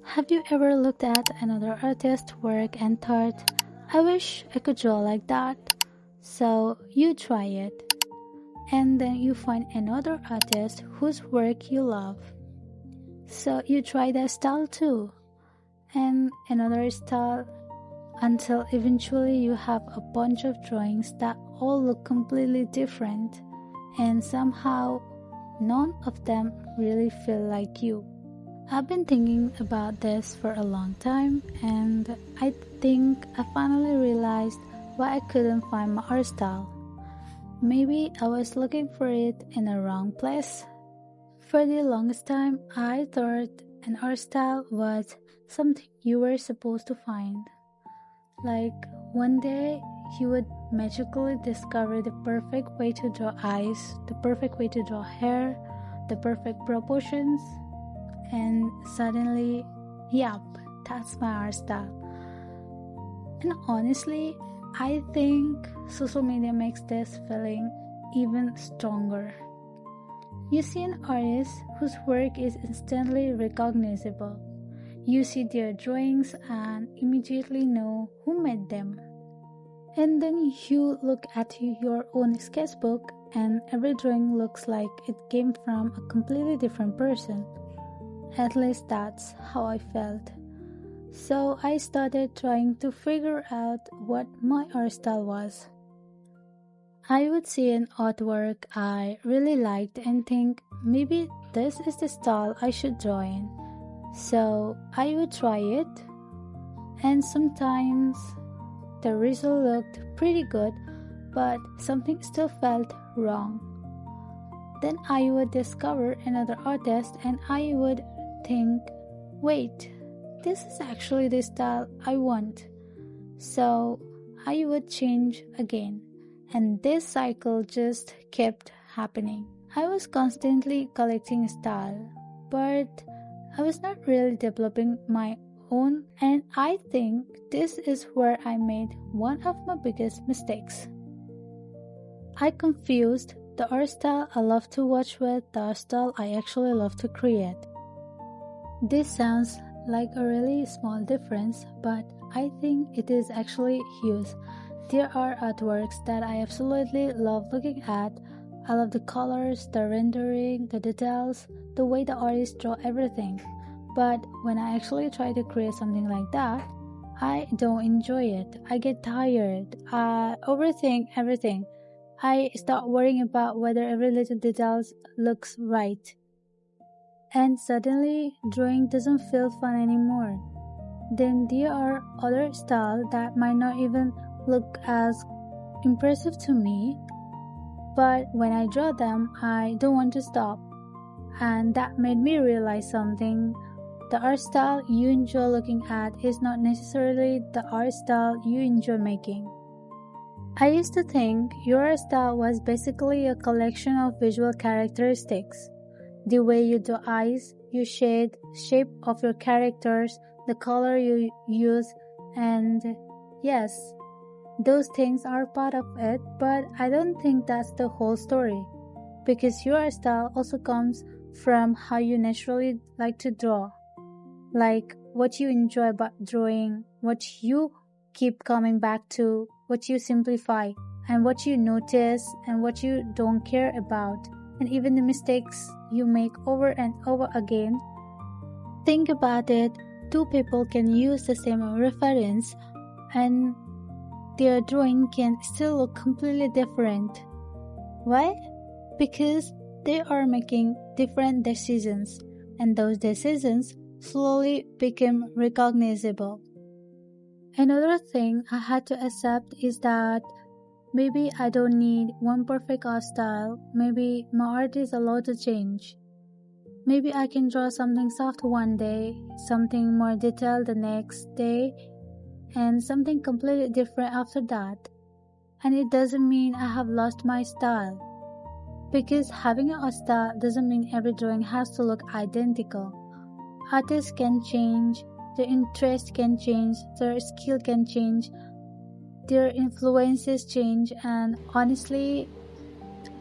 Have you ever looked at another artist's work and thought, I wish I could draw like that? So you try it, and then you find another artist whose work you love. So you try that style too, and another style until eventually you have a bunch of drawings that all look completely different, and somehow none of them really feel like you. I've been thinking about this for a long time, and I think I finally realized why I couldn't find my art style. Maybe I was looking for it in the wrong place. For the longest time, I thought an art style was something you were supposed to find. Like one day you would magically discover the perfect way to draw eyes, the perfect way to draw hair, the perfect proportions, and suddenly, yep, that's my art style. And honestly, I think social media makes this feeling even stronger. You see an artist whose work is instantly recognizable. You see their drawings and immediately know who made them. And then you look at your own sketchbook and every drawing looks like it came from a completely different person. At least that's how I felt. So I started trying to figure out what my art style was. I would see an artwork I really liked and think maybe this is the style I should draw in. So I would try it, and sometimes the result looked pretty good, but something still felt wrong. Then I would discover another artist and I would think, wait, this is actually the style I want. So I would change again, and this cycle just kept happening. I was constantly collecting style, but I was not really developing my own, and I think this is where I made one of my biggest mistakes. I confused the art style I love to watch with the art style I actually love to create. This sounds like a really small difference, but I think it is actually huge. There are artworks that I absolutely love looking at. I love the colors, the rendering, the details, the way the artists draw everything. But when I actually try to create something like that, I don't enjoy it. I get tired. I overthink everything. I start worrying about whether every little detail looks right. And suddenly, drawing doesn't feel fun anymore. Then there are other styles that might not even look as impressive to me, but when I draw them, I don't want to stop. And that made me realize something. The art style you enjoy looking at is not necessarily the art style you enjoy making. I used to think your art style was basically a collection of visual characteristics. The way you do eyes, you shade, shape of your characters, the color you use, and yes, those things are part of it, but I don't think that's the whole story. Because your style also comes from how you naturally like to draw. Like what you enjoy about drawing, what you keep coming back to, what you simplify, and what you notice and what you don't care about, and even the mistakes you make over and over again. Think about it, two people can use the same reference and their drawing can still look completely different. Why? Because they are making different decisions, and those decisions slowly became recognizable. Another thing I had to accept is that maybe I don't need one perfect art style. Maybe my art is allowed to change. Maybe I can draw something soft one day, something more detailed the next day, and something completely different after that. And it doesn't mean I have lost my style. Because having an art style doesn't mean every drawing has to look identical. Artists can change, their interest can change, their skill can change, their influences change, and honestly,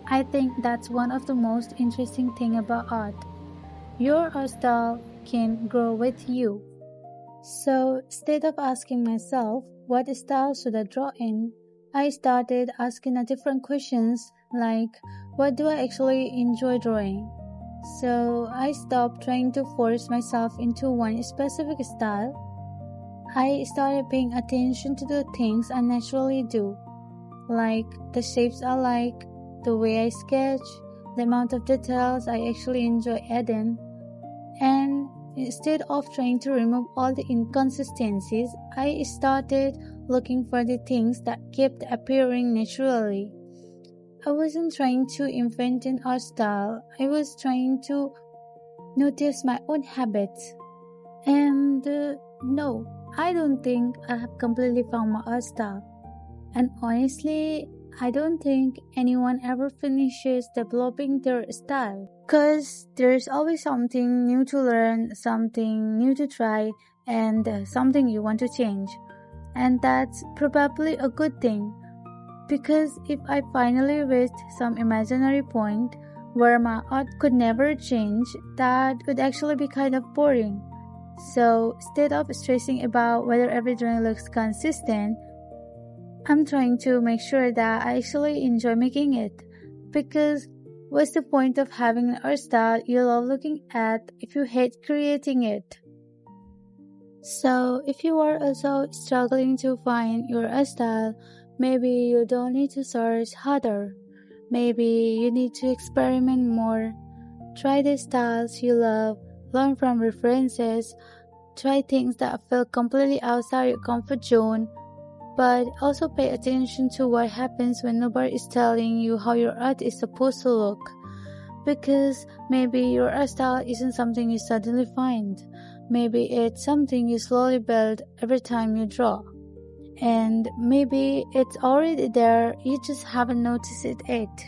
I think that's one of the most interesting things about art. Your art style can grow with you. So instead of asking myself what style should I draw in, I started asking a different questions like what do I actually enjoy drawing? So I stopped trying to force myself into one specific style. I started paying attention to the things I naturally do, like the shapes I like, the way I sketch, the amount of details I actually enjoy adding, and instead of trying to remove all the inconsistencies, I started looking for the things that kept appearing naturally. I wasn't trying to invent an art style, I was trying to notice my own habits. And no, I don't think I have completely found my art style. And honestly, I don't think anyone ever finishes developing their style. Because there's always something new to learn, something new to try, and something you want to change. And that's probably a good thing. Because if I finally reached some imaginary point where my art could never change, that could actually be kind of boring. So instead of stressing about whether every drawing looks consistent, I'm trying to make sure that I actually enjoy making it. Because what's the point of having an art style you love looking at if you hate creating it? So if you are also struggling to find your art style, maybe you don't need to search harder. Maybe you need to experiment more. Try the styles you love, learn from references, try things that feel completely outside your comfort zone, but also pay attention to what happens when nobody is telling you how your art is supposed to look. Because maybe your art style isn't something you suddenly find. Maybe it's something you slowly build every time you draw. And maybe it's already there, you just haven't noticed it yet.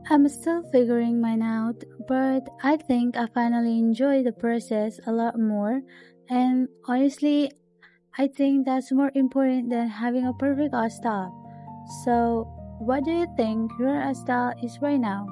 I'm still figuring mine out, but I think I finally enjoy the process a lot more. And honestly, I think that's more important than having a perfect art style. So, what do you think your art style is right now?